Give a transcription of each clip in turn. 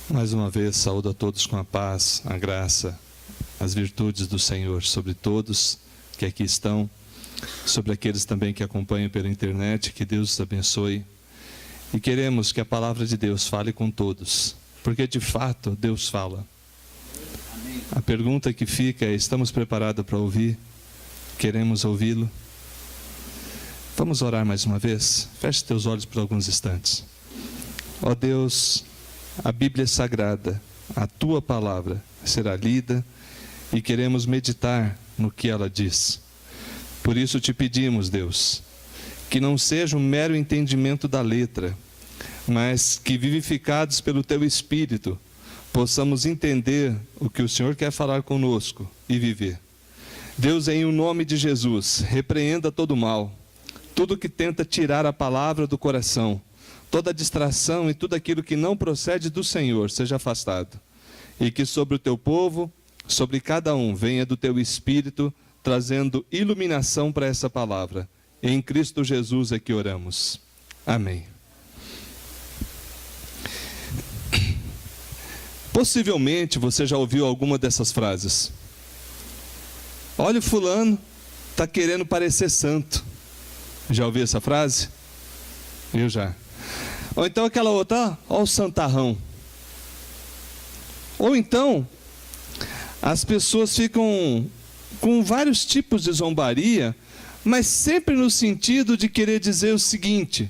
Mais uma vez, saúdo a todos com a paz, a graça, as virtudes do Senhor sobre todos que aqui estão, sobre aqueles também que acompanham pela internet, que Deus os abençoe. E queremos que a palavra de Deus fale com todos, porque de fato Deus fala. A pergunta que fica é: estamos preparados para ouvir? Queremos ouvi-lo? Vamos orar mais uma vez? Feche teus olhos por alguns instantes. Ó Deus, a Bíblia é sagrada, a Tua palavra será lida e queremos meditar no que ela diz. Por isso te pedimos, Deus, que não seja um mero entendimento da letra, mas que, vivificados pelo Teu Espírito, possamos entender o que o Senhor quer falar conosco e viver. Deus, em o nome de Jesus, repreenda todo mal, tudo que tenta tirar a palavra do coração, toda distração e tudo aquilo que não procede do Senhor seja afastado. E que sobre o Teu povo, sobre cada um, venha do Teu Espírito, trazendo iluminação para essa palavra. Em Cristo Jesus é que oramos. Amém. Possivelmente você já ouviu alguma dessas frases. Olha, o fulano está querendo parecer santo. Já ouviu essa frase? Eu já. Ou então aquela outra, ó o santarrão. Ou então, as pessoas ficam com vários tipos de zombaria, mas sempre no sentido de querer dizer o seguinte,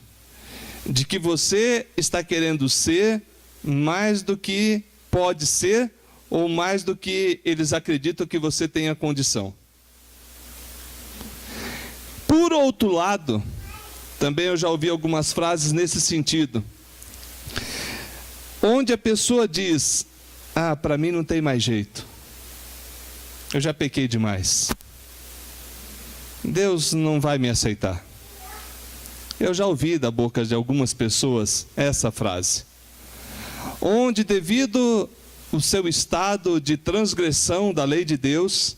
de que você está querendo ser mais do que pode ser, ou mais do que eles acreditam que você tem a condição. Por outro lado, também eu já ouvi algumas frases nesse sentido, onde a pessoa diz: ah, para mim não tem mais jeito, eu já pequei demais, Deus não vai me aceitar. Eu já ouvi da boca de algumas pessoas essa frase, onde devido ao seu estado de transgressão da lei de Deus,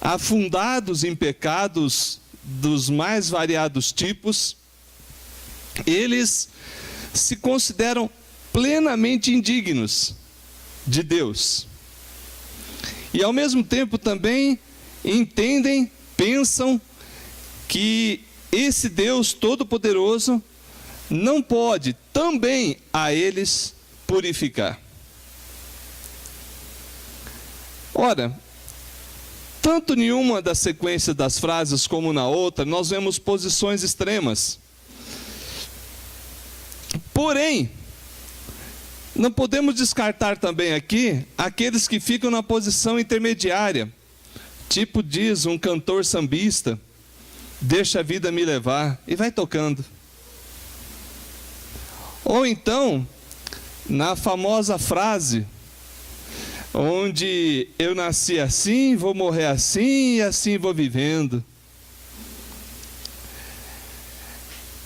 afundados em pecados dos mais variados tipos, eles se consideram plenamente indignos de Deus. E ao mesmo tempo também entendem, pensam que esse Deus Todo-Poderoso não pode também a eles purificar. Ora, tanto em uma das sequências das frases como na outra, nós vemos posições extremas. Porém, não podemos descartar também aqui aqueles que ficam na posição intermediária. Tipo diz um cantor sambista: deixa a vida me levar, e vai tocando. Ou então, na famosa frase, onde eu nasci assim, vou morrer assim e assim vou vivendo.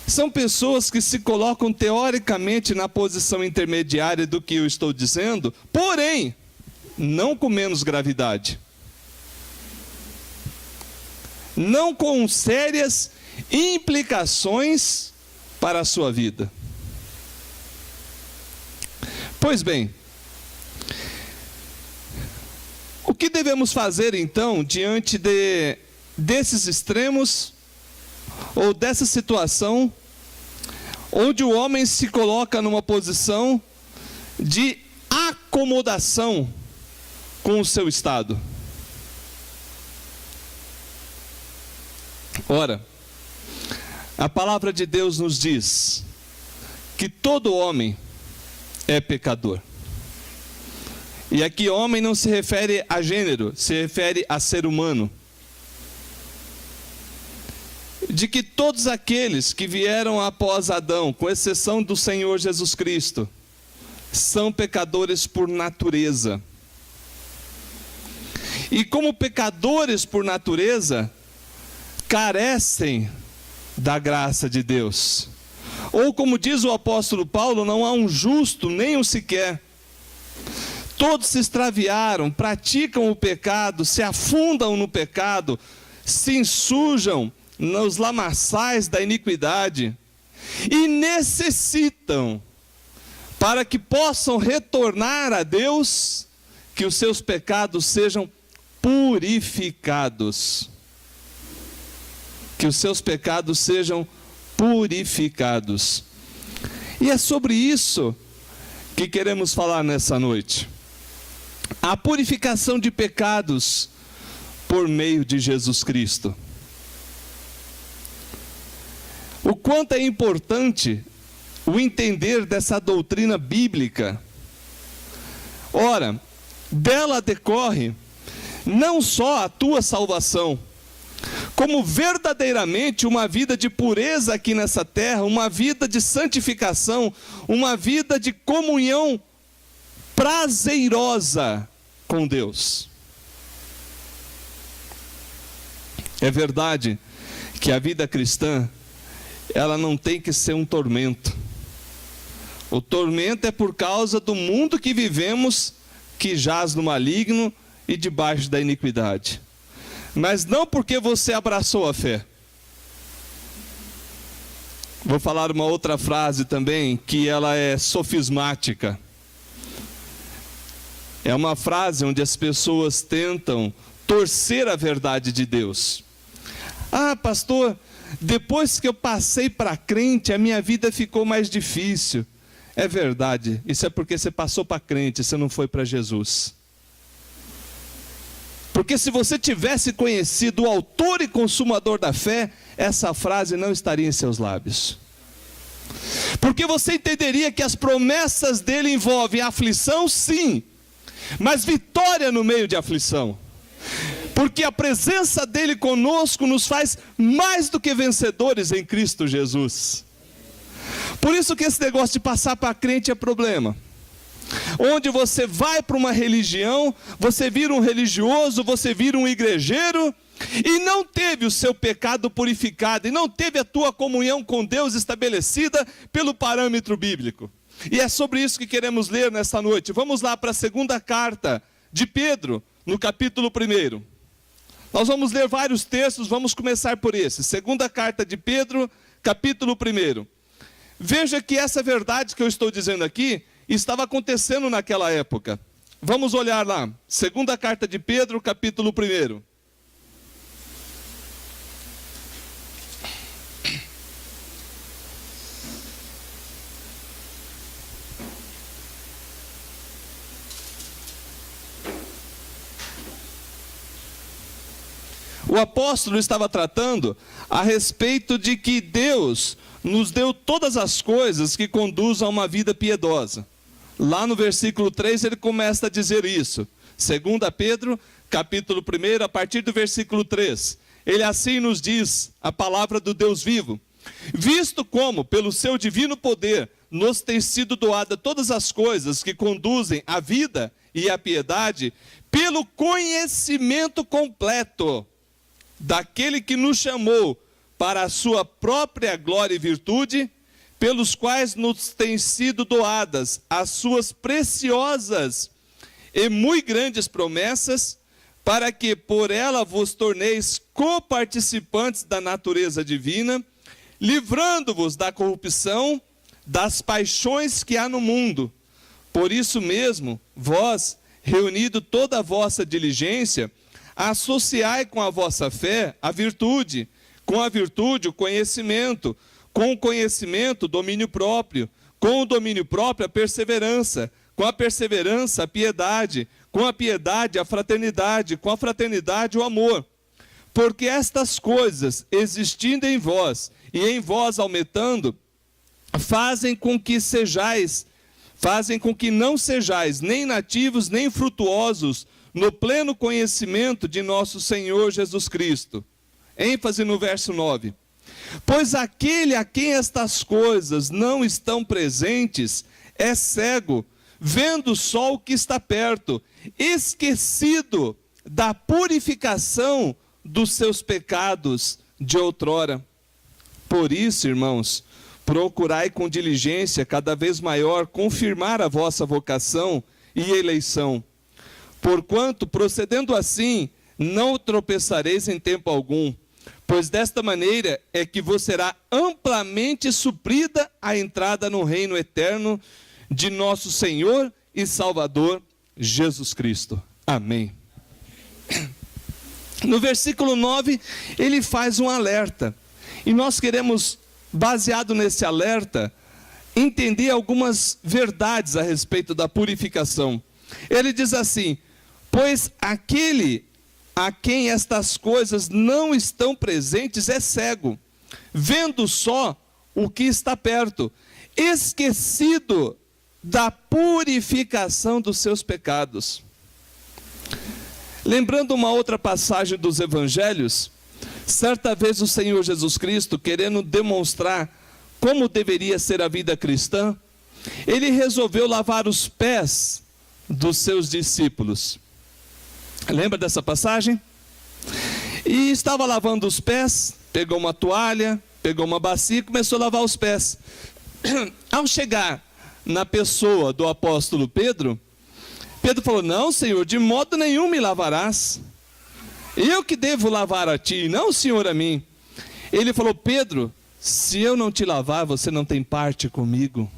São pessoas que se colocam teoricamente na posição intermediária do que eu estou dizendo, porém, não com menos gravidade. Não com sérias implicações para a sua vida. Pois bem, o que devemos fazer então diante desses extremos ou dessa situação onde o homem se coloca numa posição de acomodação com o seu estado? Ora, a palavra de Deus nos diz que todo homem é pecador. E aqui homem não se refere a gênero, se refere a ser humano. De que todos aqueles que vieram após Adão, com exceção do Senhor Jesus Cristo, são pecadores por natureza. E como pecadores por natureza, carecem da graça de Deus. Ou como diz o apóstolo Paulo, não há um justo, nem um sequer. Todos se extraviaram, praticam o pecado, se afundam no pecado, se ensujam nos lamaçais da iniquidade e necessitam, para que possam retornar a Deus, que os seus pecados sejam purificados. Que os seus pecados sejam purificados. E é sobre isso que queremos falar nessa noite. A purificação de pecados por meio de Jesus Cristo. O quanto é importante o entender dessa doutrina bíblica. Ora, dela decorre não só a tua salvação, como verdadeiramente uma vida de pureza aqui nessa terra, uma vida de santificação, uma vida de comunhão prazerosa com Deus. É verdade que a vida cristã, ela não tem que ser um tormento. O tormento é por causa do mundo que vivemos, que jaz no maligno e debaixo da iniquidade. Mas não porque você abraçou a fé. Vou falar uma outra frase também, que ela é sofismática. É uma frase onde as pessoas tentam torcer a verdade de Deus. Ah, pastor, depois que eu passei para crente, a minha vida ficou mais difícil. É verdade, isso é porque você passou para crente, você não foi para Jesus. Porque se você tivesse conhecido o autor e consumador da fé, essa frase não estaria em seus lábios. Porque você entenderia que as promessas dele envolvem aflição, sim, mas vitória no meio de aflição. Porque a presença dele conosco nos faz mais do que vencedores em Cristo Jesus. Por isso que esse negócio de passar para crente é problema. Onde você vai para uma religião, você vira um religioso, você vira um igrejeiro, e não teve o seu pecado purificado, e não teve a tua comunhão com Deus estabelecida pelo parâmetro bíblico. E é sobre isso que queremos ler nesta noite. Vamos lá para a segunda carta de Pedro, no capítulo 1. Nós vamos ler vários textos, vamos começar por esse. Segunda carta de Pedro, capítulo 1. Veja que essa verdade que eu estou dizendo aqui estava acontecendo naquela época. Vamos olhar lá. Segunda carta de Pedro, capítulo 1. O apóstolo estava tratando a respeito de que Deus nos deu todas as coisas que conduzam a uma vida piedosa. Lá no versículo 3 ele começa a dizer isso. 2 Pedro, capítulo 1, a partir do versículo 3. Ele assim nos diz, a palavra do Deus vivo. Visto como, pelo seu divino poder, nos tem sido doada todas as coisas que conduzem à vida e à piedade, pelo conhecimento completo daquele que nos chamou para a sua própria glória e virtude, pelos quais nos têm sido doadas as suas preciosas e muito grandes promessas, para que por ela vos torneis coparticipantes da natureza divina, livrando-vos da corrupção, das paixões que há no mundo. Por isso mesmo, vós, reunido toda a vossa diligência, associai com a vossa fé a virtude, com a virtude o conhecimento, com o conhecimento o domínio próprio, com o domínio próprio a perseverança, com a perseverança a piedade, com a piedade a fraternidade, com a fraternidade o amor. Porque estas coisas, existindo em vós e em vós aumentando, fazem com que não sejais nem nativos nem frutuosos no pleno conhecimento de nosso Senhor Jesus Cristo. ênfase no verso 9. Pois aquele a quem estas coisas não estão presentes é cego, vendo só o que está perto, esquecido da purificação dos seus pecados de outrora. Por isso, irmãos, procurai com diligência cada vez maior confirmar a vossa vocação e eleição. Porquanto, procedendo assim, não tropeçareis em tempo algum, pois desta maneira é que vos será amplamente suprida a entrada no reino eterno de nosso Senhor e Salvador Jesus Cristo. Amém. No versículo 9, ele faz um alerta. E nós queremos, baseado nesse alerta, entender algumas verdades a respeito da purificação. Ele diz assim: pois aquele a quem estas coisas não estão presentes é cego, vendo só o que está perto, esquecido da purificação dos seus pecados. Lembrando uma outra passagem dos evangelhos, certa vez o Senhor Jesus Cristo, querendo demonstrar como deveria ser a vida cristã, ele resolveu lavar os pés dos seus discípulos. Lembra dessa passagem? E estava lavando os pés, pegou uma toalha, pegou uma bacia e começou a lavar os pés. Ao chegar na pessoa do apóstolo Pedro, Pedro falou: não, Senhor, de modo nenhum me lavarás. Eu que devo lavar a ti, não o Senhor a mim. Ele falou: Pedro, se eu não te lavar, você não tem parte comigo.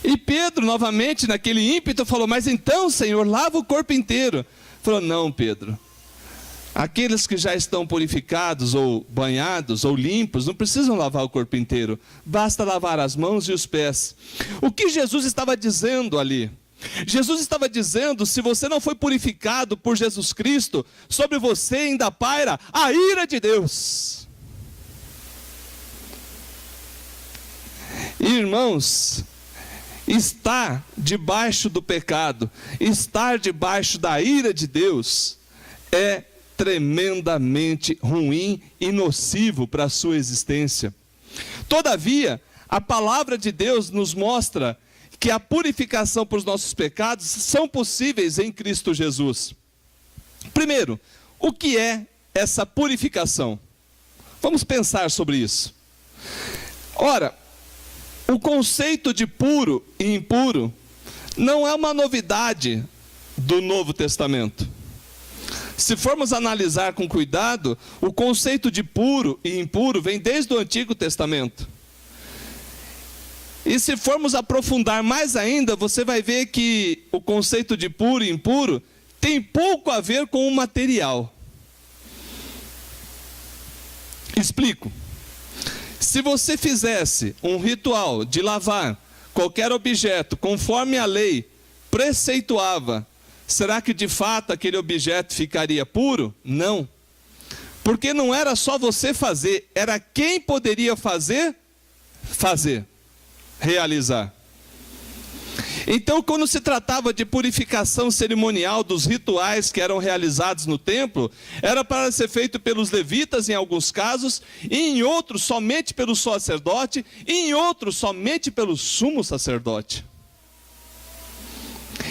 E Pedro, novamente, naquele ímpeto, falou: mas então, Senhor, lava o corpo inteiro. Falou: não, Pedro, aqueles que já estão purificados, ou banhados, ou limpos, não precisam lavar o corpo inteiro. Basta lavar as mãos e os pés. O que Jesus estava dizendo ali? Jesus estava dizendo: se você não foi purificado por Jesus Cristo, sobre você ainda paira a ira de Deus. Irmãos, estar debaixo do pecado, estar debaixo da ira de Deus, é tremendamente ruim e nocivo para a sua existência. Todavia, a palavra de Deus nos mostra que a purificação para os nossos pecados são possíveis em Cristo Jesus. Primeiro, o que é essa purificação? Vamos pensar sobre isso. Ora, o conceito de puro e impuro não é uma novidade do Novo Testamento. Se formos analisar com cuidado, o conceito de puro e impuro vem desde o Antigo Testamento. E se formos aprofundar mais ainda, você vai ver que o conceito de puro e impuro tem pouco a ver com o material. Explico. Se você fizesse um ritual de lavar qualquer objeto conforme a lei preceituava, será que de fato aquele objeto ficaria puro? Não. Porque não era só você fazer, era quem poderia realizar. Então, quando se tratava de purificação cerimonial dos rituais que eram realizados no templo, era para ser feito pelos levitas em alguns casos, e em outros somente pelo sacerdote, e em outros somente pelo sumo sacerdote.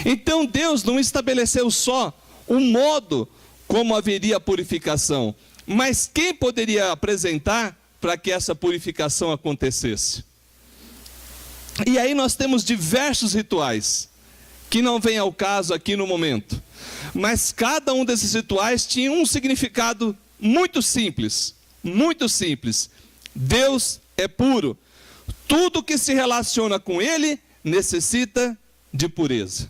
Então Deus não estabeleceu só o modo como haveria a purificação, mas quem poderia apresentar para que essa purificação acontecesse. E aí nós temos diversos rituais, que não vem ao caso aqui no momento. Mas cada um desses rituais tinha um significado muito simples. Muito simples. Deus é puro. Tudo que se relaciona com Ele necessita de pureza.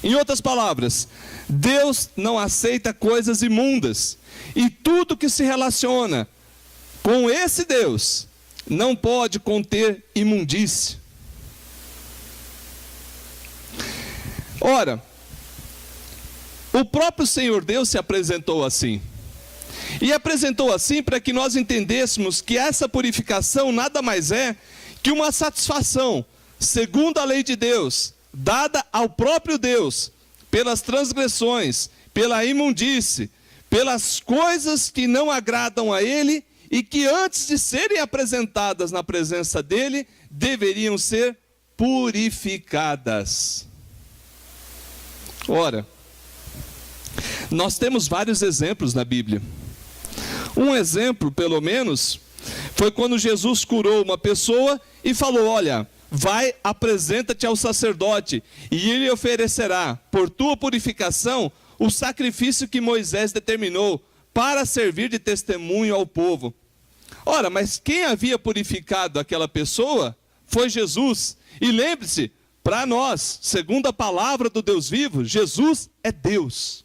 Em outras palavras, Deus não aceita coisas imundas. E tudo que se relaciona com esse Deus não pode conter imundície. Ora, o próprio Senhor Deus se apresentou assim. E apresentou assim para que nós entendêssemos que essa purificação nada mais é que uma satisfação, segundo a lei de Deus, dada ao próprio Deus, pelas transgressões, pela imundície, pelas coisas que não agradam a Ele, e que antes de serem apresentadas na presença dele, deveriam ser purificadas. Ora, nós temos vários exemplos na Bíblia. Um exemplo, pelo menos, foi quando Jesus curou uma pessoa e falou: olha, vai, apresenta-te ao sacerdote, e ele oferecerá, por tua purificação, o sacrifício que Moisés determinou, para servir de testemunho ao povo. Ora, mas quem havia purificado aquela pessoa foi Jesus. E lembre-se, para nós, segundo a palavra do Deus vivo, Jesus é Deus.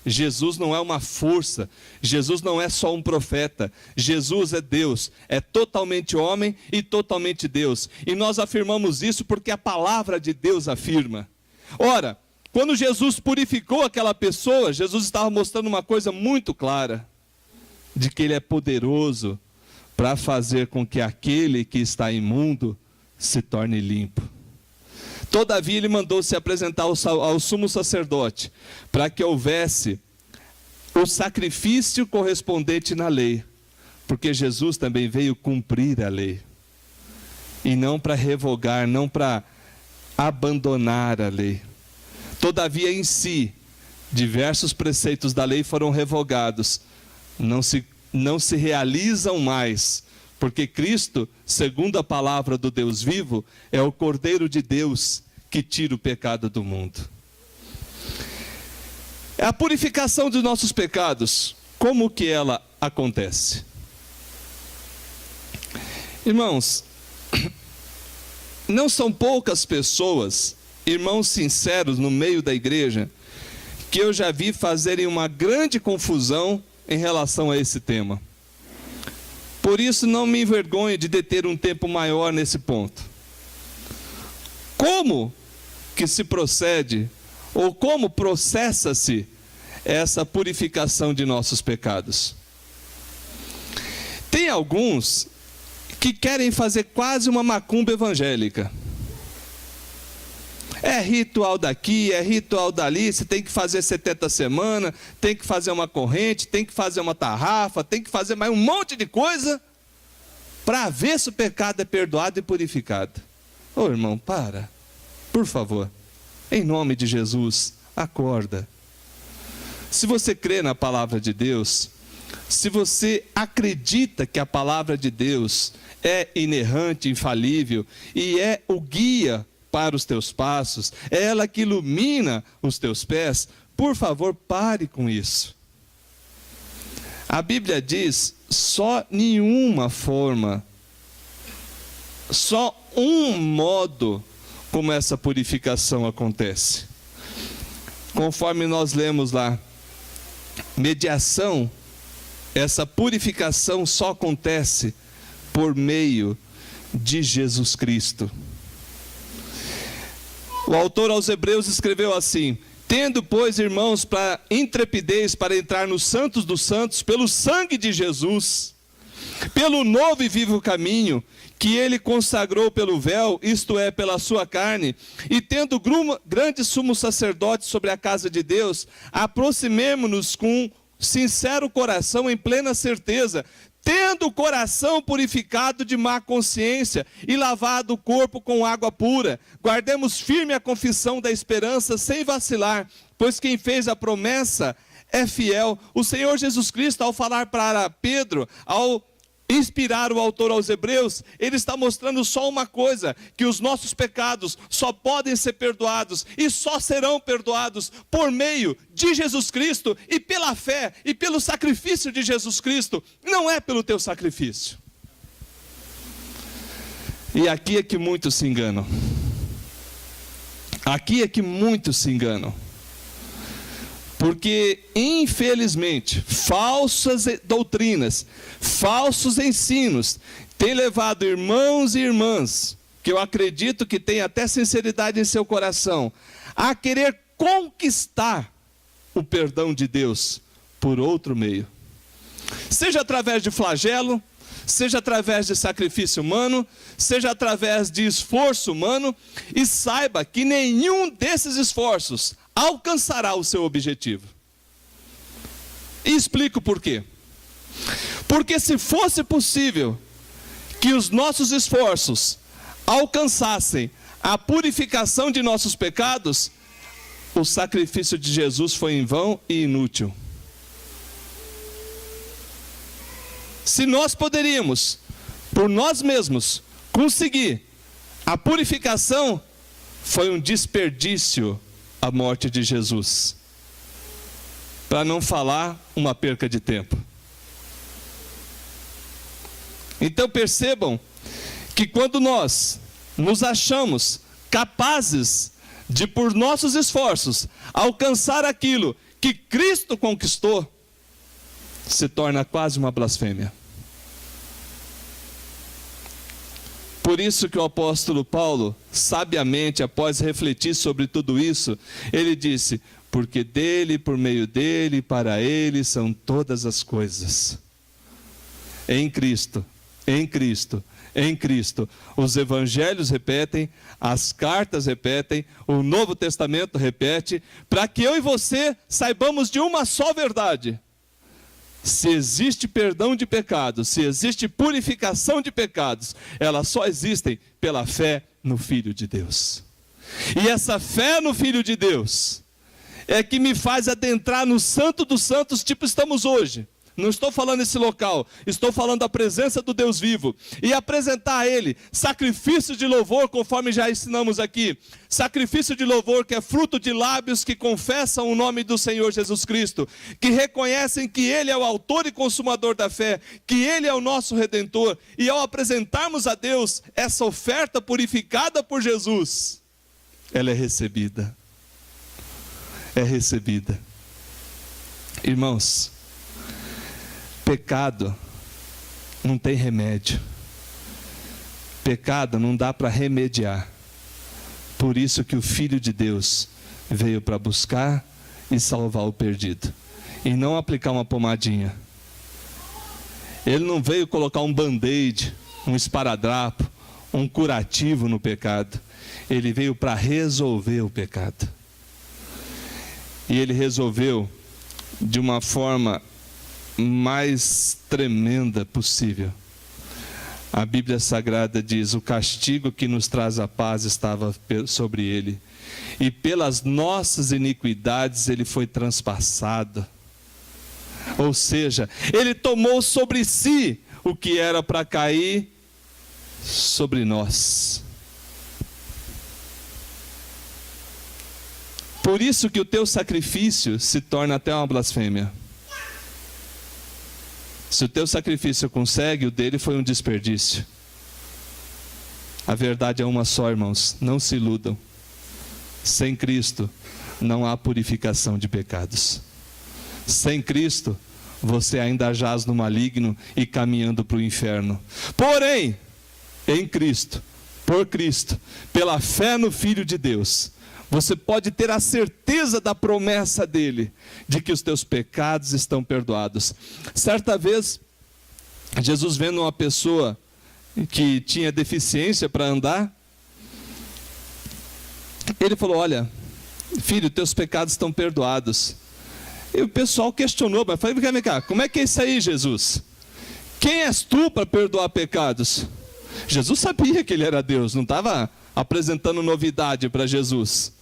Jesus não é uma força, Jesus não é só um profeta, Jesus é Deus, é totalmente homem e totalmente Deus. E nós afirmamos isso porque a palavra de Deus afirma. Ora, quando Jesus purificou aquela pessoa, Jesus estava mostrando uma coisa muito clara, de que Ele é poderoso para fazer com que aquele que está imundo se torne limpo. Todavia ele mandou se apresentar ao sumo sacerdote, para que houvesse o sacrifício correspondente na lei, porque Jesus também veio cumprir a lei, e não para revogar, não para abandonar a lei. Todavia em si, diversos preceitos da lei foram revogados, não se realizam mais, porque Cristo, segundo a palavra do Deus vivo, é o Cordeiro de Deus que tira o pecado do mundo. É a purificação dos nossos pecados. Como que ela acontece? Irmãos, não são poucas pessoas, irmãos sinceros no meio da igreja, que eu já vi fazerem uma grande confusão em relação a esse tema. Por isso não me envergonho de deter um tempo maior nesse ponto. Como que se procede, ou como processa-se essa purificação de nossos pecados? Tem alguns que querem fazer quase uma macumba evangélica. É ritual daqui, é ritual dali, você tem que fazer 70 semanas, tem que fazer uma corrente, tem que fazer uma tarrafa, tem que fazer mais um monte de coisa para ver se o pecado é perdoado e purificado. Ô irmão, para, por favor, em nome de Jesus, acorda. Se você crê na palavra de Deus, se você acredita que a palavra de Deus é inerrante, infalível e é o guia para os teus passos, é ela que ilumina os teus pés, por favor, pare com isso. A Bíblia diz, só nenhuma forma, só um modo como essa purificação acontece. Conforme nós lemos lá, mediação, essa purificação só acontece por meio de Jesus Cristo. O autor aos Hebreus escreveu assim: tendo, pois, irmãos, para intrepidez para entrar nos santos dos santos, pelo sangue de Jesus, pelo novo e vivo caminho, que ele consagrou pelo véu, isto é, pela sua carne, e tendo grande sumo sacerdote sobre a casa de Deus, aproximemo-nos com sincero coração, em plena certeza, tendo o coração purificado de má consciência e lavado o corpo com água pura, guardemos firme a confissão da esperança sem vacilar, pois quem fez a promessa é fiel. O Senhor Jesus Cristo, ao falar para Pedro, ao inspirar o autor aos Hebreus, ele está mostrando só uma coisa, que os nossos pecados só podem ser perdoados e só serão perdoados por meio de Jesus Cristo e pela fé e pelo sacrifício de Jesus Cristo, não é pelo teu sacrifício. E aqui é que muitos se enganam. Aqui é que muitos se enganam. Porque, infelizmente, falsas doutrinas, falsos ensinos, têm levado irmãos e irmãs, que eu acredito que têm até sinceridade em seu coração, a querer conquistar o perdão de Deus por outro meio. Seja através de flagelo, seja através de sacrifício humano, seja através de esforço humano, e saiba que nenhum desses esforços alcançará o seu objetivo. E explico por quê. Porque se fosse possível que os nossos esforços alcançassem a purificação de nossos pecados, o sacrifício de Jesus foi em vão e inútil. se nós poderíamos, por nós mesmos, conseguir a purificação, foi um desperdício a morte de Jesus. Para não falar uma perca de tempo. Então percebam que quando nós nos achamos capazes de, por nossos esforços, alcançar aquilo que Cristo conquistou, se torna quase uma blasfêmia. Por isso que o apóstolo Paulo, sabiamente, após refletir sobre tudo isso, ele disse: porque dele, por meio dele, para ele são todas as coisas. Em Cristo, em Cristo, em Cristo. Os evangelhos repetem, as cartas repetem, o Novo Testamento repete, para que eu e você saibamos de uma só verdade. Se existe perdão de pecados, se existe purificação de pecados, elas só existem pela fé no Filho de Deus. E essa fé no Filho de Deus é que me faz adentrar no Santo dos Santos, tipo estamos hoje. Não estou falando esse local, estou falando da presença do Deus vivo. E apresentar a Ele sacrifício de louvor, conforme já ensinamos aqui. Sacrifício de louvor que é fruto de lábios que confessam o nome do Senhor Jesus Cristo. Que reconhecem que Ele é o autor e consumador da fé. Que Ele é o nosso Redentor. E ao apresentarmos a Deus essa oferta purificada por Jesus, ela é recebida. É recebida. Irmãos, pecado não tem remédio. Pecado não dá para remediar. Por isso que o Filho de Deus veio para buscar e salvar o perdido. E não aplicar uma pomadinha. Ele não veio colocar um band-aid, um esparadrapo, um curativo no pecado. Ele veio para resolver o pecado. E ele resolveu de uma forma mais tremenda possível. A Bíblia Sagrada diz: o castigo que nos traz a paz estava sobre ele, e pelas nossas iniquidades ele foi transpassado. Ou seja, ele tomou sobre si o que era para cair sobre nós. Por isso que o teu sacrifício se torna até uma blasfêmia. Se o teu sacrifício consegue, o dele foi um desperdício. A verdade é uma só, irmãos, não se iludam. Sem Cristo não há purificação de pecados. Sem Cristo, você ainda jaz no maligno e caminhando para o inferno. Porém, em Cristo, por Cristo, pela fé no Filho de Deus, você pode ter a certeza da promessa dele, de que os teus pecados estão perdoados. Certa vez, Jesus vendo uma pessoa que tinha deficiência para andar, ele falou: olha, filho, teus pecados estão perdoados. E o pessoal questionou, mas falei: vem cá, como é que é isso aí, Jesus? Quem és tu para perdoar pecados? Jesus sabia que ele era Deus, não estava apresentando novidade para Jesus.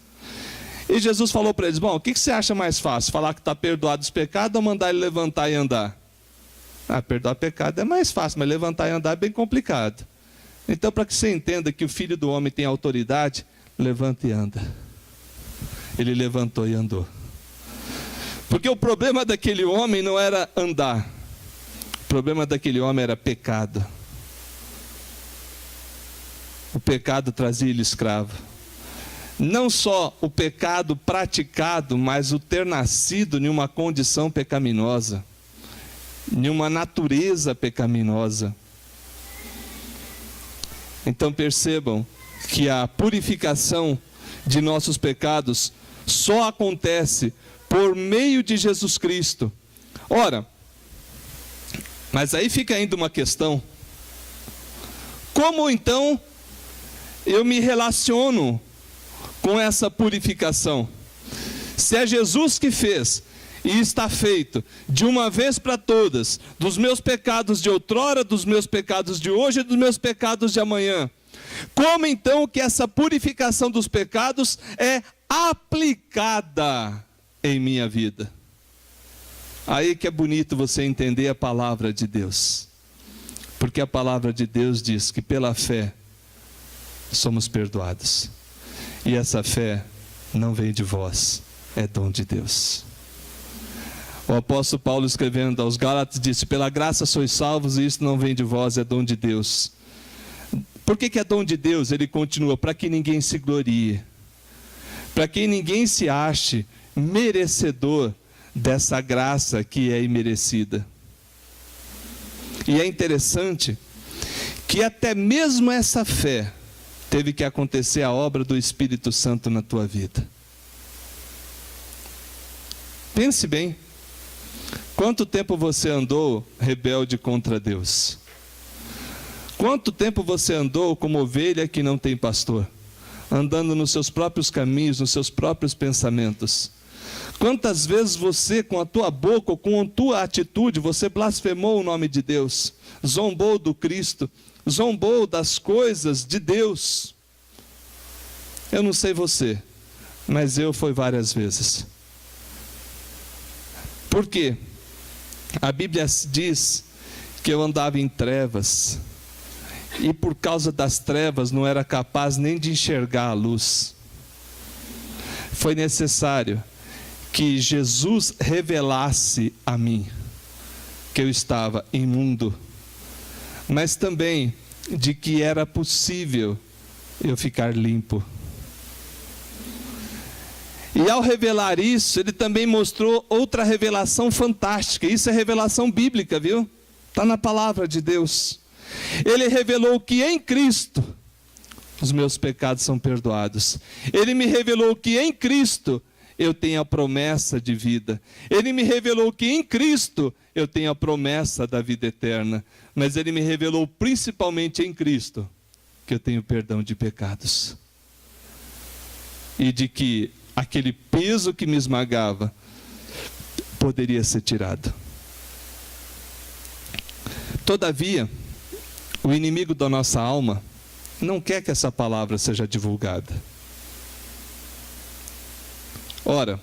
E Jesus falou para eles: bom, o que você acha mais fácil? Falar que está perdoado os pecados ou mandar ele levantar e andar? Perdoar pecado é mais fácil, mas levantar e andar é bem complicado. Então, para que você entenda que o Filho do Homem tem autoridade, levanta e anda. Ele levantou e andou. Porque o problema daquele homem não era andar. O problema daquele homem era pecado. O pecado trazia ele escravo. Não só o pecado praticado, mas o ter nascido em uma condição pecaminosa, em uma natureza pecaminosa. Então percebam que a purificação de nossos pecados só acontece por meio de Jesus Cristo. Ora, mas aí fica ainda uma questão: como então eu me relaciono com essa purificação? Se é Jesus que fez e está feito de uma vez para todas, dos meus pecados de outrora, dos meus pecados de hoje e dos meus pecados de amanhã, como então que essa purificação dos pecados é aplicada em minha vida? Aí que é bonito você entender a palavra de Deus. Porque a palavra de Deus diz que pela fé somos perdoados. E essa fé não vem de vós, é dom de Deus. O apóstolo Paulo, escrevendo aos Gálatas, disse: pela graça sois salvos, e isso não vem de vós, é dom de Deus. Por que é dom de Deus? Ele continua: para que ninguém se glorie, para que ninguém se ache merecedor dessa graça que é imerecida. E é interessante que até mesmo essa fé teve que acontecer a obra do Espírito Santo na tua vida. Pense bem. Quanto tempo você andou rebelde contra Deus? Quanto tempo você andou como ovelha que não tem pastor? Andando nos seus próprios caminhos, nos seus próprios pensamentos? Quantas vezes você, com a tua boca ou com a tua atitude, você blasfemou o nome de Deus? Zombou do Cristo? Zombou das coisas de Deus? Eu não sei você, mas eu fui várias vezes. Por quê? A Bíblia diz que eu andava em trevas, e por causa das trevas não era capaz nem de enxergar a luz. Foi necessário que Jesus revelasse a mim que eu estava imundo, mas também de que era possível eu ficar limpo. E ao revelar isso, ele também mostrou outra revelação fantástica. Isso é revelação bíblica, viu? Está na palavra de Deus. Ele revelou que em Cristo os meus pecados são perdoados. Ele me revelou que em Cristo eu tenho a promessa de vida. Ele me revelou que em Cristo eu tenho a promessa da vida eterna. Mas ele me revelou principalmente em Cristo que eu tenho perdão de pecados. E de que aquele peso que me esmagava poderia ser tirado. Todavia, o inimigo da nossa alma não quer que essa palavra seja divulgada. Ora,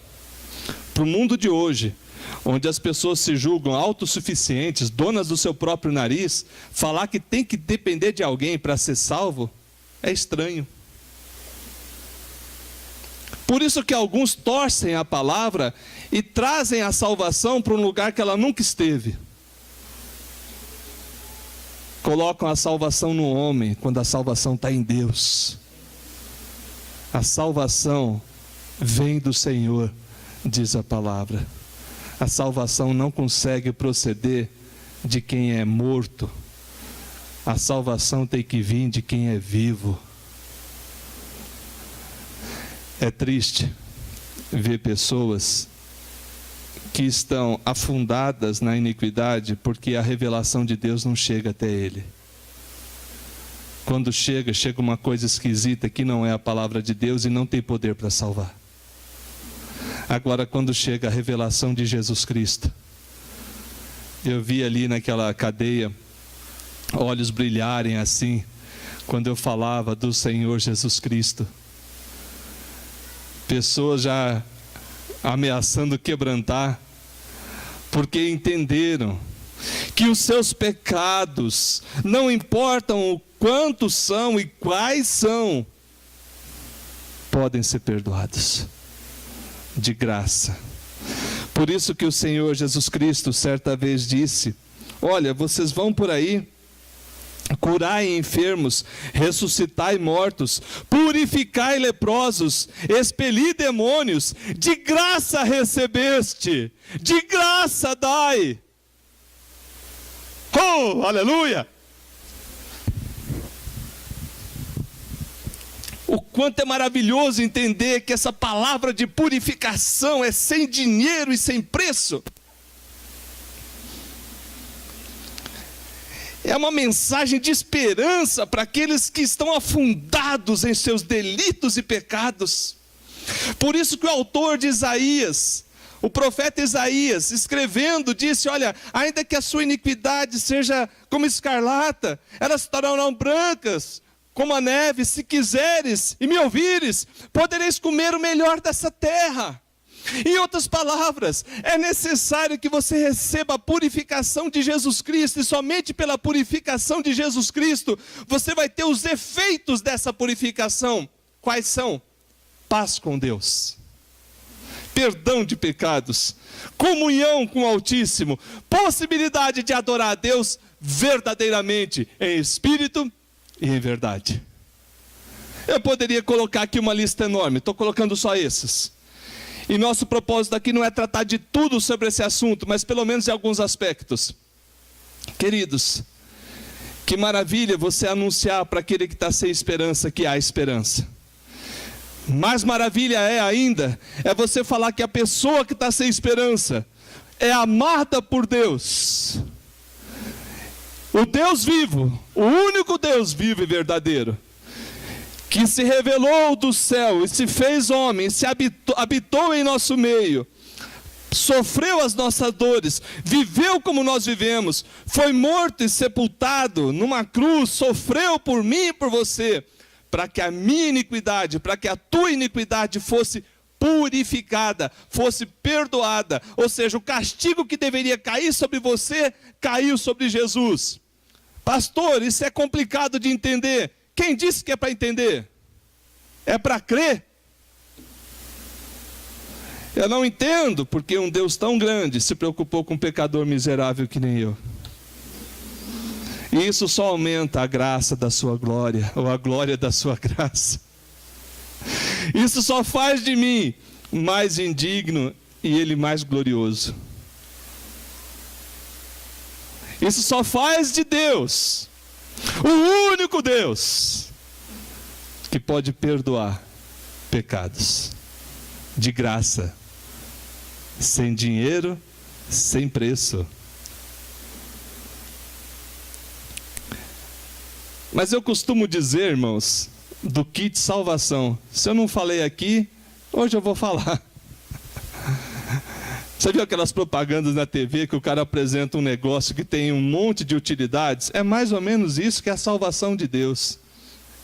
para o mundo de hoje, onde as pessoas se julgam autossuficientes, donas do seu próprio nariz, falar que tem que depender de alguém para ser salvo é estranho. Por isso que alguns torcem a palavra e trazem a salvação para um lugar que ela nunca esteve. Colocam a salvação no homem, quando a salvação está em Deus. A salvação vem do Senhor, diz a palavra. A salvação não consegue proceder de quem é morto. A salvação tem que vir de quem é vivo. É triste ver pessoas que estão afundadas na iniquidade porque a revelação de Deus não chega até ele. Quando chega uma coisa esquisita que não é a palavra de Deus e não tem poder para salvar. Agora, quando chega a revelação de Jesus Cristo, eu vi ali naquela cadeia olhos brilharem assim, quando eu falava do Senhor Jesus Cristo. Pessoas já ameaçando quebrantar, porque entenderam que os seus pecados, não importam o quantos são e quais são, podem ser perdoados de graça. Por isso que o Senhor Jesus Cristo certa vez disse: olha, vocês vão por aí, curai enfermos, ressuscitai mortos, purificai leprosos, expeli demônios, de graça recebeste, de graça dai. Oh, aleluia! O quanto é maravilhoso entender que essa palavra de purificação é sem dinheiro e sem preço. É uma mensagem de esperança para aqueles que estão afundados em seus delitos e pecados. Por isso que o autor de Isaías, o profeta Isaías, escrevendo, disse: olha, ainda que a sua iniquidade seja como escarlata, elas se tornarão brancas como a neve. Se quiseres e me ouvires, podereis comer o melhor dessa terra. Em outras palavras, é necessário que você receba a purificação de Jesus Cristo, e somente pela purificação de Jesus Cristo, você vai ter os efeitos dessa purificação. Quais são? Paz com Deus, perdão de pecados, comunhão com o Altíssimo, possibilidade de adorar a Deus verdadeiramente, em espírito e em verdade. Eu poderia colocar aqui uma lista enorme, estou colocando só esses. E nosso propósito aqui não é tratar de tudo sobre esse assunto, mas pelo menos de alguns aspectos. Queridos, que maravilha você anunciar para aquele que está sem esperança que há esperança. Mais maravilha ainda, é você falar que a pessoa que está sem esperança é amada por Deus. O Deus vivo, o único Deus vivo e verdadeiro, que se revelou do céu e se fez homem, se habitou em nosso meio, sofreu as nossas dores, viveu como nós vivemos, foi morto e sepultado numa cruz, sofreu por mim e por você, para que a minha iniquidade, para que a tua iniquidade fosse purificada, fosse perdoada. Ou seja, o castigo que deveria cair sobre você, caiu sobre Jesus. Pastor, isso é complicado de entender. Quem disse que é para entender? É para crer? Eu não entendo porque um Deus tão grande se preocupou com um pecador miserável que nem eu. E isso só aumenta a graça da sua glória, ou a glória da sua graça. Isso só faz de mim mais indigno e ele mais glorioso. Isso só faz de Deus o único Deus que pode perdoar pecados de graça, sem dinheiro, sem preço. Mas eu costumo dizer, irmãos, do kit salvação. Se eu não falei aqui, hoje eu vou falar. Você viu aquelas propagandas na TV que o cara apresenta um negócio que tem um monte de utilidades? É mais ou menos isso que é a salvação de Deus.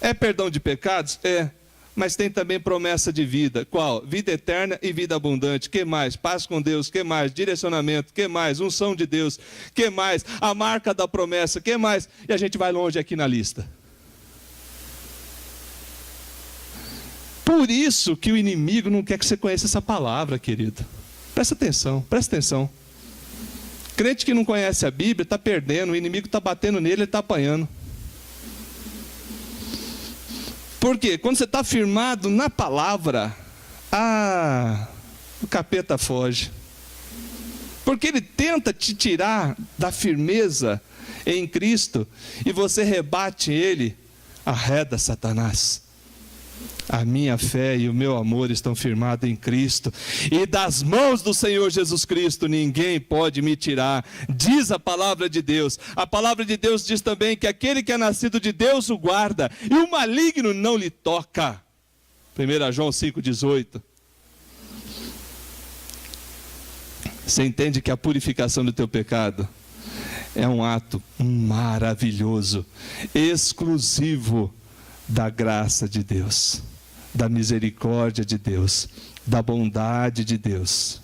É perdão de pecados? É. Mas tem também promessa de vida. Qual? Vida eterna e vida abundante. Que mais? Paz com Deus. Que mais? Direcionamento. Que mais? Unção de Deus. Que mais? A marca da promessa. Que mais? E a gente vai longe aqui na lista. Por isso que o inimigo não quer que você conheça essa palavra, querido. Presta atenção, presta atenção. Crente que não conhece a Bíblia está perdendo, o inimigo está batendo nele, ele está apanhando. Por quê? Quando você está firmado na palavra, o capeta foge. Porque ele tenta te tirar da firmeza em Cristo e você rebate ele, arreda Satanás. A minha fé e o meu amor estão firmados em Cristo, e das mãos do Senhor Jesus Cristo ninguém pode me tirar, diz a palavra de Deus. A palavra de Deus diz também que aquele que é nascido de Deus o guarda, e o maligno não lhe toca. 1 João 5,18. Você entende que a purificação do teu pecado é um ato maravilhoso, exclusivo da graça de Deus, da misericórdia de Deus, da bondade de Deus.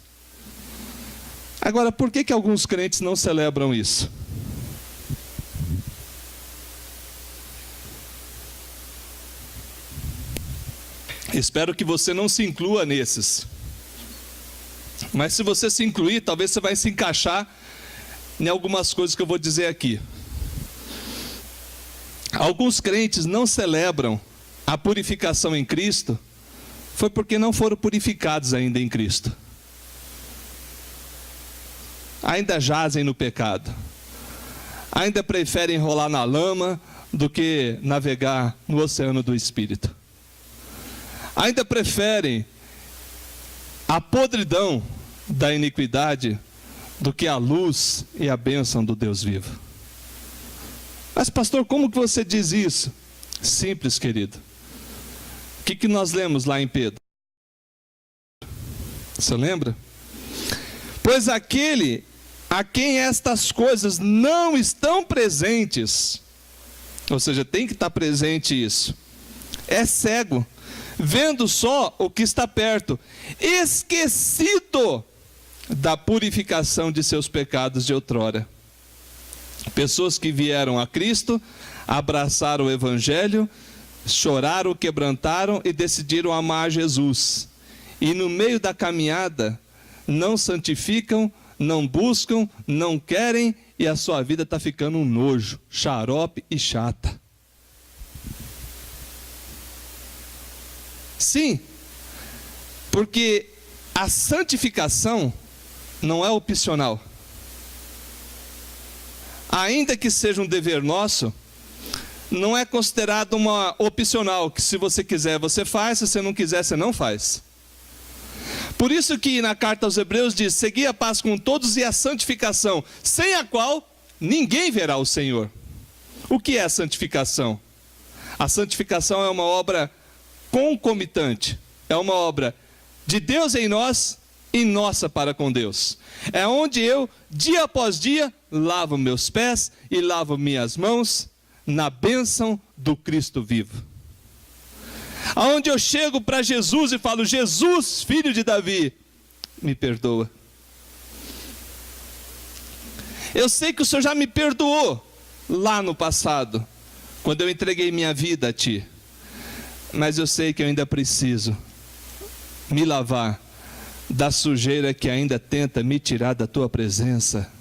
Agora, por que alguns crentes não celebram isso? Espero que você não se inclua nesses. Mas se você se incluir, talvez você vai se encaixar em algumas coisas que eu vou dizer aqui. Alguns crentes não celebram a purificação em Cristo, foi porque não foram purificados ainda em Cristo. Ainda jazem no pecado. Ainda preferem rolar na lama do que navegar no oceano do Espírito. Ainda preferem a podridão da iniquidade do que a luz e a bênção do Deus vivo. Mas pastor, como que você diz isso? Simples, querido. O que nós lemos lá em Pedro? Você lembra? Pois aquele a quem estas coisas não estão presentes, ou seja, tem que estar presente isso, é cego, vendo só o que está perto, esquecido da purificação de seus pecados de outrora. Pessoas que vieram a Cristo, abraçaram o Evangelho, choraram, quebrantaram e decidiram amar Jesus. E no meio da caminhada, não santificam, não buscam, não querem, e a sua vida está ficando um nojo, xarope e chata. Sim, porque a santificação não é opcional. Ainda que seja um dever nosso, não é considerado uma opcional, que se você quiser você faz, se você não quiser você não faz. Por isso que na carta aos Hebreus diz: segui a paz com todos e a santificação, sem a qual ninguém verá o Senhor. O que é a santificação? A santificação é uma obra concomitante, é uma obra de Deus em nós e nossa para com Deus. É onde eu, dia após dia, lavo meus pés e lavo minhas mãos na bênção do Cristo vivo. Aonde eu chego para Jesus e falo: Jesus, filho de Davi, me perdoa. Eu sei que o Senhor já me perdoou lá no passado, quando eu entreguei minha vida a Ti. Mas eu sei que eu ainda preciso me lavar da sujeira que ainda tenta me tirar da Tua presença.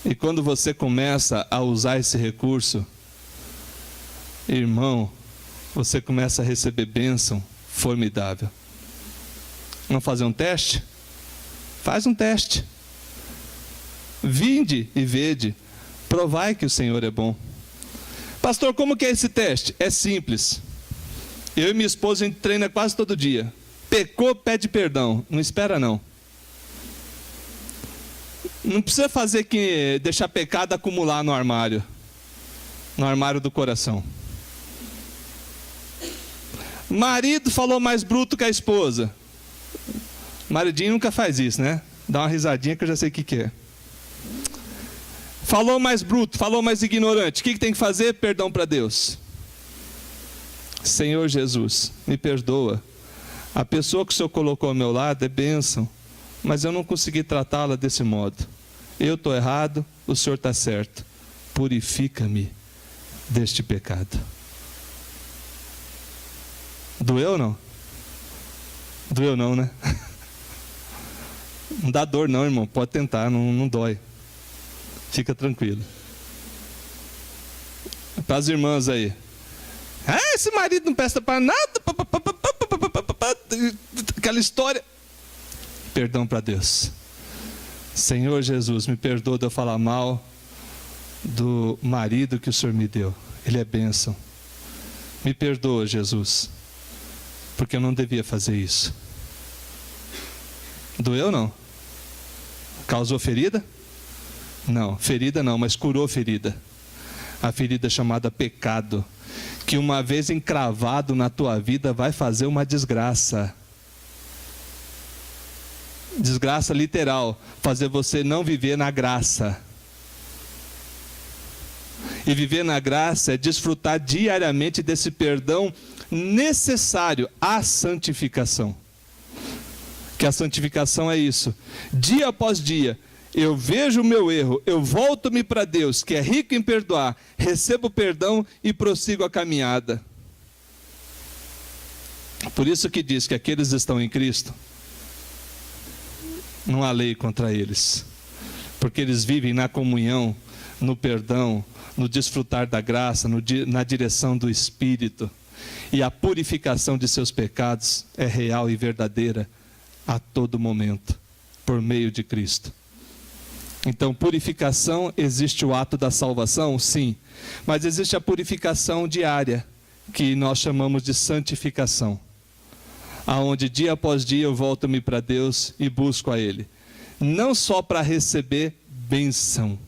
E quando você começa a usar esse recurso, irmão, você começa a receber bênção formidável. Vamos fazer um teste? Faz um teste. Vinde e vede, provai que o Senhor é bom. Pastor, como que é esse teste? É simples. Eu e minha esposa, a gente treina quase todo dia. Pecou, pede perdão. Não espera não. Não precisa fazer que deixar pecado acumular no armário do coração. Marido falou mais bruto que a esposa. Maridinho nunca faz isso, né? Dá uma risadinha que eu já sei o que é. Falou mais bruto, falou mais ignorante. O que tem que fazer? Perdão para Deus. Senhor Jesus, me perdoa. A pessoa que o Senhor colocou ao meu lado é bênção, mas eu não consegui tratá-la desse modo. Eu estou errado, o Senhor está certo. Purifica-me deste pecado. Doeu ou não? Doeu não, né? Não dá dor não, irmão. Pode tentar, não dói. Fica tranquilo. Para as irmãs aí. Esse marido não presta para nada. Aquela história. Perdão para Deus. Senhor Jesus, me perdoa de eu falar mal do marido que o Senhor me deu. Ele é bênção. Me perdoa, Jesus, porque eu não devia fazer isso. Doeu ou não? Causou ferida? Não, ferida não, mas curou ferida. A ferida chamada pecado, que uma vez encravado na tua vida vai fazer uma desgraça. Desgraça literal, fazer você não viver na graça. E viver na graça é desfrutar diariamente desse perdão necessário à santificação. Que a santificação é isso. Dia após dia, eu vejo o meu erro, eu volto-me para Deus, que é rico em perdoar, recebo perdão e prossigo a caminhada. Por isso que diz que aqueles que estão em Cristo, não há lei contra eles, porque eles vivem na comunhão, no perdão, no desfrutar da graça, na direção do Espírito, e a purificação de seus pecados é real e verdadeira a todo momento, por meio de Cristo. Então, purificação, existe o ato da salvação? Sim, mas existe a purificação diária, que nós chamamos de santificação, aonde dia após dia eu volto-me para Deus e busco a Ele, não só para receber bênção,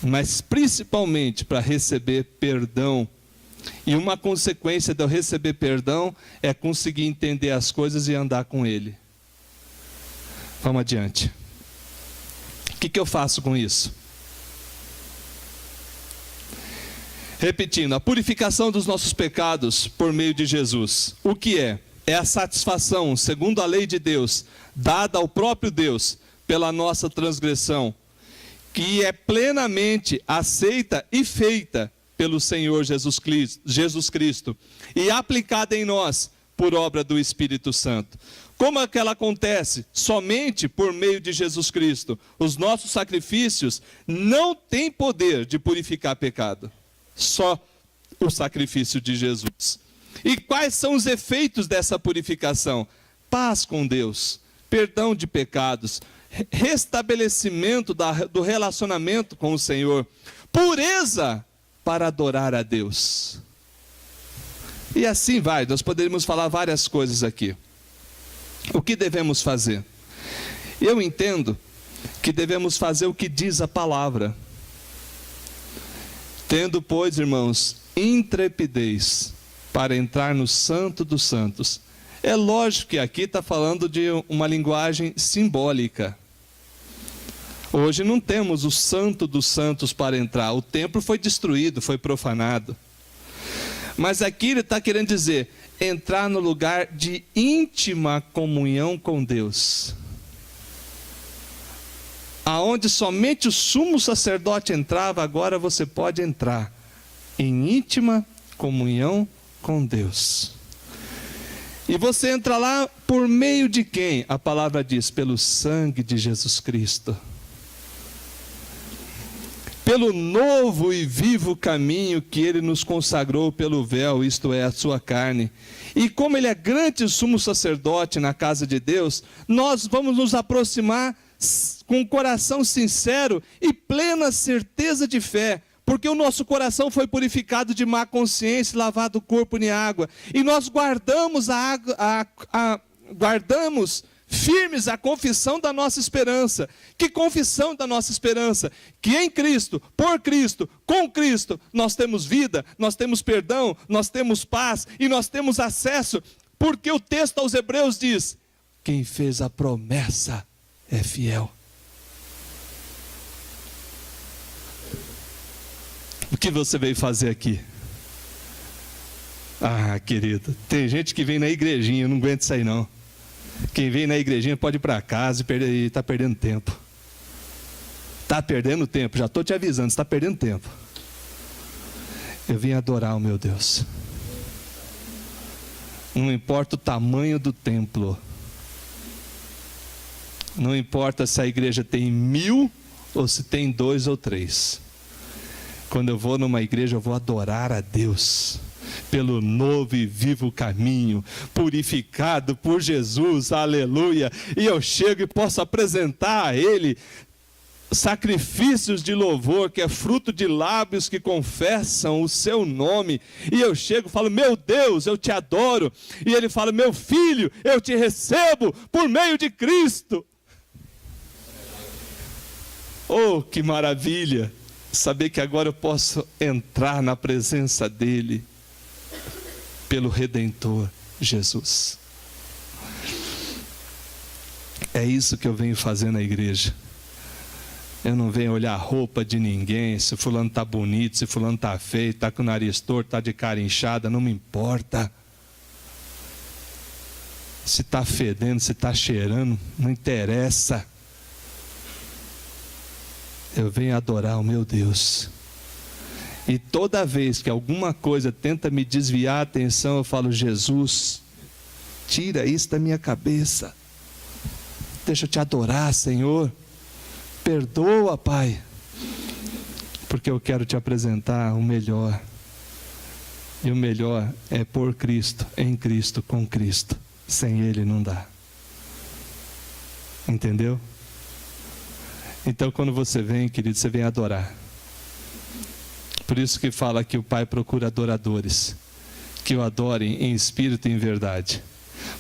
mas principalmente para receber perdão. E uma consequência de eu receber perdão é conseguir entender as coisas e andar com Ele. Vamos adiante. O que eu faço com isso? Repetindo, a purificação dos nossos pecados por meio de Jesus. O que é? É a satisfação, segundo a lei de Deus, dada ao próprio Deus pela nossa transgressão, que é plenamente aceita e feita pelo Senhor Jesus Cristo e aplicada em nós por obra do Espírito Santo. Como é que ela acontece? Somente por meio de Jesus Cristo. Os nossos sacrifícios não têm poder de purificar pecado. Só o sacrifício de Jesus. E quais são os efeitos dessa purificação? Paz com Deus, perdão de pecados, restabelecimento do relacionamento com o Senhor, pureza para adorar a Deus. E assim vai, nós poderíamos falar várias coisas aqui. O que devemos fazer? Eu entendo que devemos fazer o que diz a palavra. Tendo, pois, irmãos, intrepidez para entrar no Santo dos Santos. É lógico que aqui está falando de uma linguagem simbólica. Hoje não temos o Santo dos Santos para entrar. O templo foi destruído, foi profanado. Mas aqui ele está querendo dizer, entrar no lugar de íntima comunhão com Deus. Aonde somente o sumo sacerdote entrava, agora você pode entrar em íntima comunhão com Deus. E você entra lá por meio de quem? A palavra diz, pelo sangue de Jesus Cristo. Pelo novo e vivo caminho que Ele nos consagrou pelo véu, isto é, a sua carne. E como Ele é grande sumo sacerdote na casa de Deus, nós vamos nos aproximar com um coração sincero e plena certeza de fé, porque o nosso coração foi purificado de má consciência, lavado o corpo em água, e nós guardamos guardamos firmes a confissão da nossa esperança. Que confissão da nossa esperança? Que em Cristo, por Cristo, com Cristo, nós temos vida, nós temos perdão, nós temos paz e nós temos acesso, porque o texto aos Hebreus diz, quem fez a promessa é fiel. O que você veio fazer aqui? Ah, querido, tem gente que vem na igrejinha, eu não aguento isso aí não. Quem vem na igrejinha pode ir para casa e está perdendo tempo. Está perdendo tempo, já estou te avisando, está perdendo tempo. Eu vim adorar o meu Deus. Não importa o tamanho do templo. Não importa se a igreja tem 1000 ou se tem 2 ou 3. Quando eu vou numa igreja, eu vou adorar a Deus. Pelo novo e vivo caminho, purificado por Jesus, aleluia. E eu chego e posso apresentar a Ele sacrifícios de louvor, que é fruto de lábios que confessam o seu nome. E eu chego e falo, meu Deus, eu te adoro. E Ele fala, meu filho, eu te recebo por meio de Cristo. Oh, que maravilha, saber que agora eu posso entrar na presença dEle, pelo Redentor Jesus. É isso que eu venho fazer na igreja. Eu não venho olhar a roupa de ninguém, se fulano está bonito, se fulano está feio, está com o nariz torto, está de cara inchada, não me importa. Se está fedendo, se está cheirando, não interessa. Eu venho adorar o meu Deus. E toda vez que alguma coisa tenta me desviar a atenção, eu falo, Jesus, tira isso da minha cabeça. Deixa eu te adorar, Senhor. Perdoa, Pai. Porque eu quero te apresentar o melhor. E o melhor é por Cristo, em Cristo, com Cristo. Sem Ele não dá. Entendeu? Então quando você vem, querido, você vem adorar. Por isso que fala que o Pai procura adoradores, que o adorem em espírito e em verdade.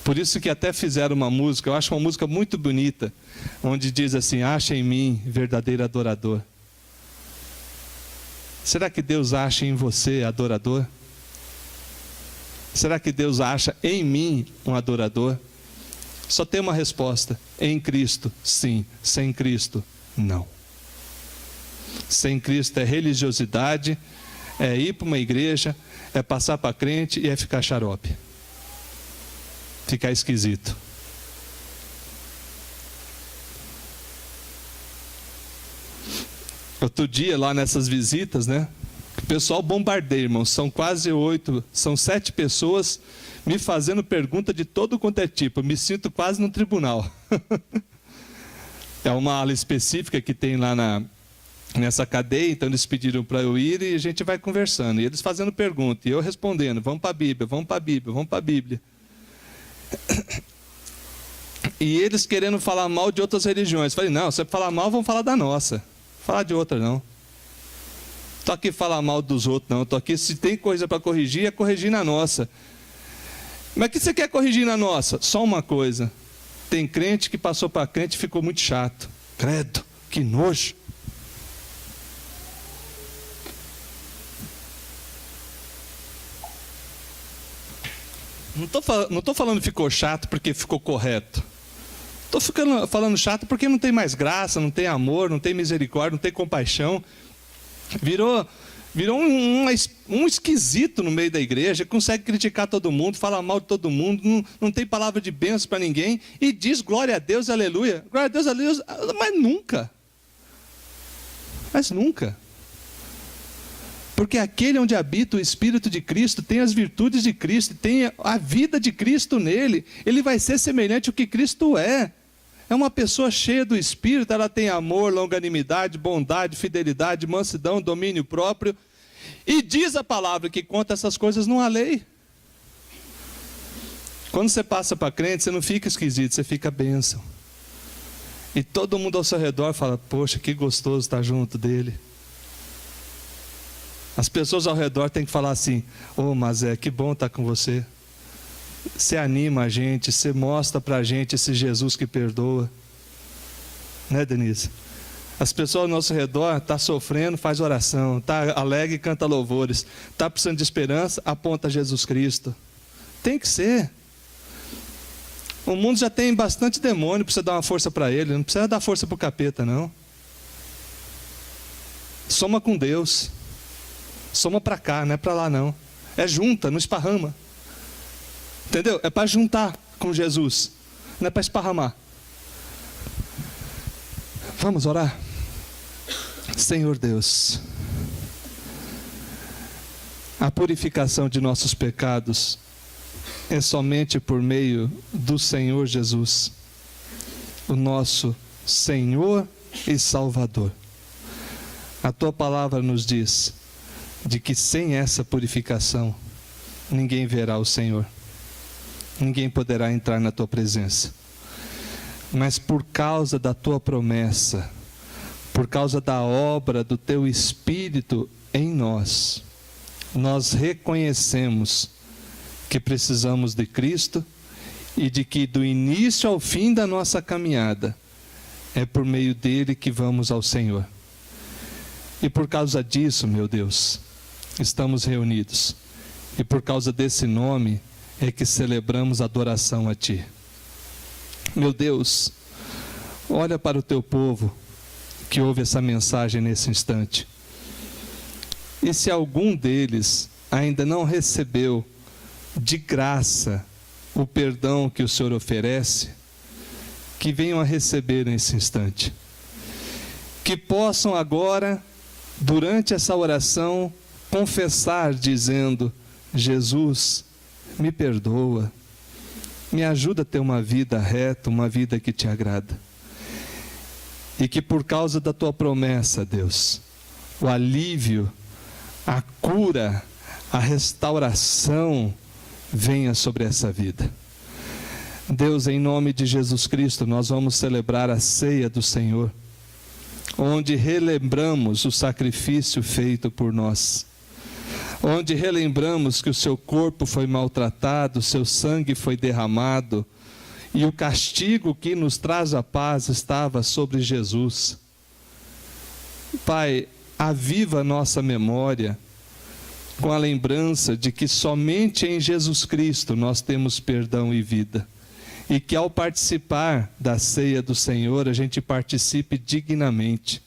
Por isso que até fizeram uma música, eu acho uma música muito bonita, onde diz assim, acha em mim verdadeiro adorador. Será que Deus acha em você adorador? Será que Deus acha em mim um adorador? Só tem uma resposta, em Cristo, sim, sem Cristo, não. Sem Cristo é religiosidade, é ir para uma igreja, é passar para crente e é ficar xarope. Ficar esquisito. Outro dia, lá nessas visitas, né? O pessoal bombardeia, irmão. São quase 8, são 7 pessoas me fazendo pergunta de todo quanto é tipo. Eu me sinto quase no tribunal. É uma ala específica que tem lá nessa cadeia, então eles pediram para eu ir e a gente vai conversando. E eles fazendo pergunta, e eu respondendo, vamos para a Bíblia, vamos para a Bíblia, vamos para a Bíblia. E eles querendo falar mal de outras religiões. Falei, não, se falar mal, vamos falar da nossa. Falar de outra, não. Estou aqui falar mal dos outros, não. Estou aqui, se tem coisa para corrigir, é corrigir na nossa. Mas o que você quer corrigir na nossa? Só uma coisa. Tem crente que passou para crente e ficou muito chato. Credo, que nojo. Não estou falando que ficou chato porque ficou correto. Estou falando chato porque não tem mais graça, não tem amor, não tem misericórdia, não tem compaixão. Virou um esquisito no meio da igreja, consegue criticar todo mundo, fala mal de todo mundo, não tem palavra de bênção para ninguém e diz glória a Deus, aleluia. Glória a Deus, aleluia, mas nunca. Mas nunca. Porque aquele onde habita o Espírito de Cristo tem as virtudes de Cristo, tem a vida de Cristo nele. Ele vai ser semelhante ao que Cristo é. É uma pessoa cheia do Espírito, ela tem amor, longanimidade, bondade, fidelidade, mansidão, domínio próprio. E diz a palavra que conta essas coisas não há lei. Quando você passa para crente, você não fica esquisito, você fica bênção. E todo mundo ao seu redor fala, poxa, que gostoso estar junto dele. As pessoas ao redor têm que falar assim, ô Mazé, que bom estar com você. Você anima a gente, você mostra para a gente esse Jesus que perdoa. Né, Denise? As pessoas ao nosso redor estão sofrendo, faz oração, está alegre, canta louvores, está precisando de esperança, aponta Jesus Cristo. Tem que ser. O mundo já tem bastante demônio, precisa dar uma força para ele, não precisa dar força para o capeta, não. Soma com Deus. Soma para cá, não é para lá não. É junta, não esparrama. Entendeu? É para juntar com Jesus, não é para esparramar. Vamos orar? Senhor Deus, a purificação de nossos pecados é somente por meio do Senhor Jesus, o nosso Senhor e Salvador. A tua palavra nos diz de que sem essa purificação ninguém verá o Senhor. Ninguém poderá entrar na tua presença. Mas por causa da tua promessa, por causa da obra do teu Espírito em nós, nós reconhecemos que precisamos de Cristo e de que do início ao fim da nossa caminhada é por meio dele que vamos ao Senhor. E por causa disso, meu Deus, estamos reunidos. E por causa desse nome é que celebramos adoração a Ti. Meu Deus, olha para o Teu povo que ouve essa mensagem nesse instante. E se algum deles ainda não recebeu de graça o perdão que o Senhor oferece, que venham a receber nesse instante. Que possam agora, durante essa oração, confessar dizendo, Jesus, me perdoa, me ajuda a ter uma vida reta, uma vida que te agrada. E que por causa da tua promessa, Deus, o alívio, a cura, a restauração venha sobre essa vida. Deus, em nome de Jesus Cristo, nós vamos celebrar a ceia do Senhor, onde relembramos o sacrifício feito por nós, onde relembramos que o seu corpo foi maltratado, o seu sangue foi derramado, e o castigo que nos traz a paz estava sobre Jesus. Pai, aviva a nossa memória com a lembrança de que somente em Jesus Cristo nós temos perdão e vida. E que ao participar da ceia do Senhor, a gente participe dignamente,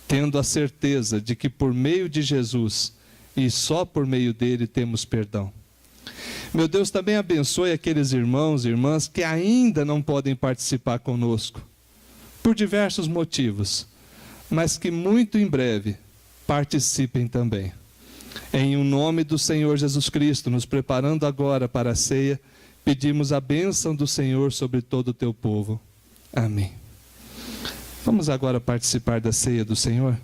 tendo a certeza de que por meio de Jesus, e só por meio dele temos perdão. Meu Deus, também abençoe aqueles irmãos e irmãs que ainda não podem participar conosco, por diversos motivos, mas que muito em breve participem também. Em o nome do Senhor Jesus Cristo, nos preparando agora para a ceia, pedimos a bênção do Senhor sobre todo o teu povo. Amém. Vamos agora participar da ceia do Senhor?